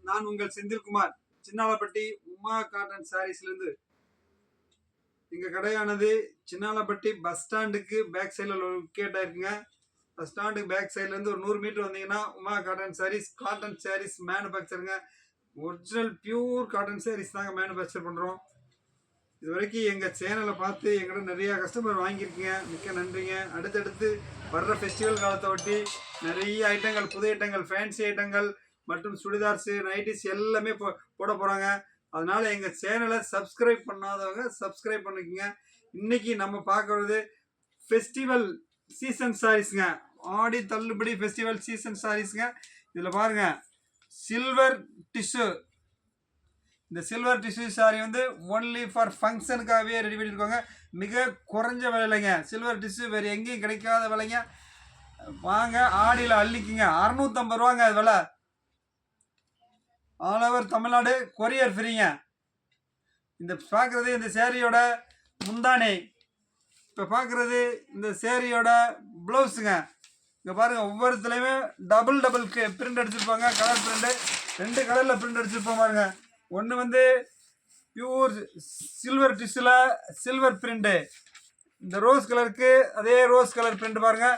நான் உங்கள் செந்தில்குமார், சின்னாலப்பட்டி உமா காட்டன் சாரீஸ்லேருந்து. எங்கள் கடையானது சின்னாலப்பட்டி பஸ் ஸ்டாண்டுக்கு பேக் சைடில் லொக்கேட்டாக இருக்குங்க. பஸ் ஸ்டாண்டுக்கு பேக் சைட்லேருந்து ஒரு 100 மீட்டர் வந்தீங்கன்னா உமா காட்டன் சாரீஸ் மேனுஃபேக்சருங்க. ஒரிஜினல் பியூர் காட்டன் சாரீஸ் தாங்க மேனுஃபேக்சர் பண்ணுறோம். இது வரைக்கும் எங்கள் சேனலை பார்த்து எங்கிட்ட நிறையா கஸ்டமர் வாங்கியிருக்கீங்க, மிக்க நன்றிங்க. அடுத்தடுத்து வர்ற ஃபெஸ்டிவல் காலத்தை ஒட்டி நிறைய ஐட்டங்கள், புது ஐட்டங்கள், ஃபேன்சி ஐட்டங்கள் மற்றும் சுடிதார்ஸு, நைட்டிஸ் எல்லாமே போட போகிறாங்க. அதனால் எங்கள் சேனலை சப்ஸ்கிரைப் பண்ணாதவங்க சப்ஸ்கிரைப் பண்ணிக்கோங்க. இன்றைக்கி நம்ம பார்க்குறது ஃபெஸ்டிவல் சீசன் சாரீஸுங்க. ஆடி தள்ளுபடி ஃபெஸ்டிவல் சீசன் சாரீஸுங்க. இதில் பாருங்கள், சில்வர் டிஷ்யூ. இந்த சில்வர் டிஷ்யூ சாரி வந்து ஒன்லி ஃபார் ஃபங்க்ஷனுக்காகவே ரெடி பண்ணியிருக்காங்க. மிக குறைஞ்ச விலைங்க. சில்வர் டிஷ்யூ வேறு எங்கேயும் கிடைக்காத விலைங்க. வாங்க, ஆடியில் அள்ளிக்குங்க. 650 ரூபாங்க அது விலை. ஆல் ஓவர் தமிழ்நாடு கொரியர் ஃப்ரீங்க. இந்த பார்க்குறது இந்த சேரீயோட முந்தானை. இப்போ பார்க்குறது இந்த சேரீயோட ப்ளவுஸுங்க. இங்கே பாருங்கள், ஒவ்வொருத்துலேயுமே டபுள் பிரிண்ட் அடிச்சிருப்பாங்க. கலர் பிரிண்ட்டு 2 கலரில் பிரிண்ட் அடிச்சிருப்போம் பாருங்க. ஒன்று வந்து பியூர் சில்வர் டிஷ்யூவில் சில்வர் பிரிண்ட்டு. இந்த ரோஸ் கலருக்கு அதே ரோஸ் கலர் பிரிண்ட் பாருங்கள்.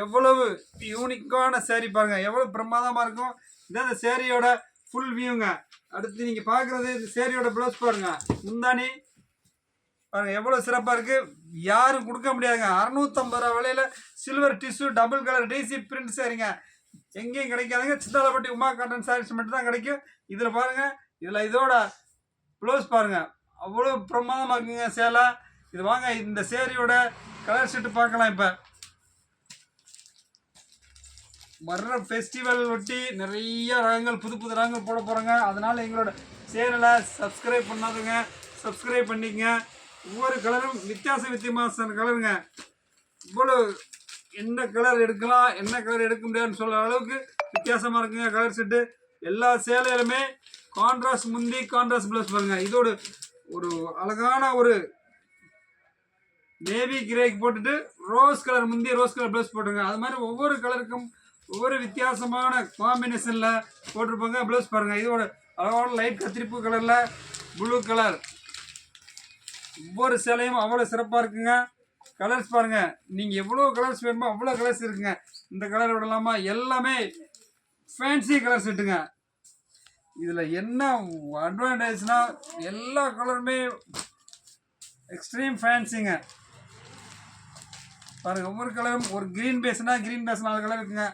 எவ்வளவு யூனிக்கான சேரீ பாருங்கள், எவ்வளோ பிரமாதமாக இருக்கும். இதான் இந்த சேரீயோட ஃபுல் வியூங்க. அடுத்து நீங்கள் பார்க்குறது இந்த சேரீயோட ப்ளவுஸ் பாருங்கள். முந்தானி பாருங்கள் எவ்வளோ சிறப்பாக இருக்குது. யாரும் கொடுக்க முடியாதுங்க. 650 ரூபா விலையில் silver tissue double colour DC print சேரீங்க. எங்கேயும் கிடைக்காதுங்க. சின்னாலப்பட்டி உமா காட்டன் சாரீஸ் மட்டும் தான் கிடைக்கும். இதில் பாருங்கள், இதில் இதோட ப்ளவுஸ் பாருங்கள், அவ்வளோ பிரமாதமாக இருக்குங்க சேலை. இது வாங்க, இந்த சேரீயோட கலர் ஷீட்டு பார்க்கலாம். இப்போ வர்ற ஃபெஸ்டிவல் ஒட்டி நிறைய ரகங்கள், புது புது ரகங்கள் போட போகிறாங்க. அதனால் எங்களோட சேனலை சப்ஸ்கிரைப் பண்ணாதுங்க சப்ஸ்கிரைப் பண்ணிக்கங்க. ஒவ்வொரு கலரும் வித்தியாசமான கலருங்க. இவ்வளோ என்ன கலர் எடுக்கலாம், என்ன கலர் எடுக்க முடியாதுன்னு சொல்கிற அளவுக்கு வித்தியாசமாக இருக்குங்க கலர் செட்டு. எல்லா சேலையிலுமே கான்ட்ராஸ்ட் முந்தி, கான்ட்ராஸ்ட் ப்ளவுஸ் பாருங்கள். இதோடு ஒரு அழகான ஒரு நேவி கிரேக்கு போட்டுட்டு ரோஸ் கலர் முந்தி, ரோஸ் கலர் ப்ளவுஸ் போட்டுருங்க. அது மாதிரி ஒவ்வொரு கலருக்கும் ஒவ்வொரு வித்தியாசமான காம்பினேஷனில் போட்டிருப்பாங்க. ப்ளவுஸ் பாருங்கள். இதோட அழகான லைட் கத்திரிப்பு கலரில் ப்ளூ கலர். ஒவ்வொரு சேலையும் அவ்வளோ சிறப்பாக இருக்குங்க. கலர்ஸ் பாருங்கள், நீங்கள் எவ்வளோ கலர்ஸ் வேணுமோ அவ்வளோ கலர்ஸ் இருக்குங்க. இந்த கலர் விடலாமா, எல்லாமே ஃபேன்சி கலர் செட்டுங்க. இதில் என்ன அட்வான்டேஜ்னால் எல்லா கலருமே எக்ஸ்ட்ரீம் ஃபேன்சிங்க. பாருங்கள், ஒவ்வொரு கலரும் ஒரு க்ரீன் பேஸ்னால் க்ரீன் பேஸ் 4 கலர் இருக்குங்க.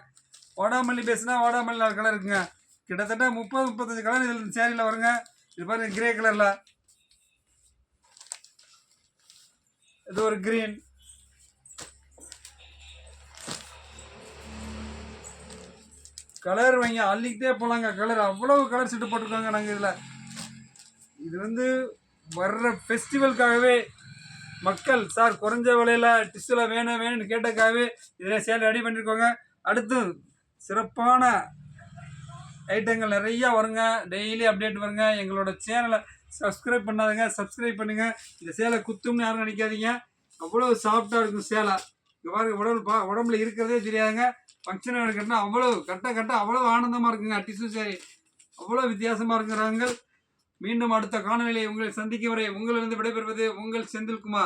வாடாமல்லி பேஸ்னா வாடாமல்லி 4 கலர் இருக்குங்க. கிட்டத்தட்ட 30-35 கலர் இதில் சேரீயில் வருங்க. இது பாருங்கள், கிரே கலரில் இது ஒரு க்ரீன். கலர் வைங்க, அள்ளிக்கிட்டே போகலாங்க. கலர் அவ்வளவு கலர் செட்டு போட்டிருக்காங்க நாங்கள் இதில். இது வந்து வர்ற ஃபெஸ்டிவலுக்காகவே மக்கள் சார் குறைஞ்ச விலையில் டிஷ்யூவில் வேணும்னு கேட்டக்காகவே இதில் சேல் ரெடி பண்ணியிருக்கோங்க. அடுத்து சிறப்பான ஐட்டங்கள் நிறையா வருங்க. டெய்லி அப்டேட் வருங்க. எங்களோட சேனலை சப்ஸ்கிரைப் பண்ணாதுங்க சப்ஸ்கிரைப் பண்ணுங்கள். இந்த சேலை குத்தும்னு யாரும் நினைக்காதீங்க. அவ்வளோ சாஃப்டாக இருக்கும் சேலை. இங்கே பாருங்க, உடம்புல இருக்கிறதே தெரியாதுங்க. ஃபங்க்ஷன் எடுக்கணும்னா அவ்வளோ கட்ட அவ்வளோ ஆனந்தமாக இருக்குங்க. டிஷ்யூ சேரீ அவ்வளோ வித்தியாசமாக இருக்கிறாங்க. மீண்டும் அடுத்த காணொலியை உங்களை சந்திக்கும் வரை உங்களிலிருந்து விடைபெறுவது உங்கள் செந்தில்குமார்.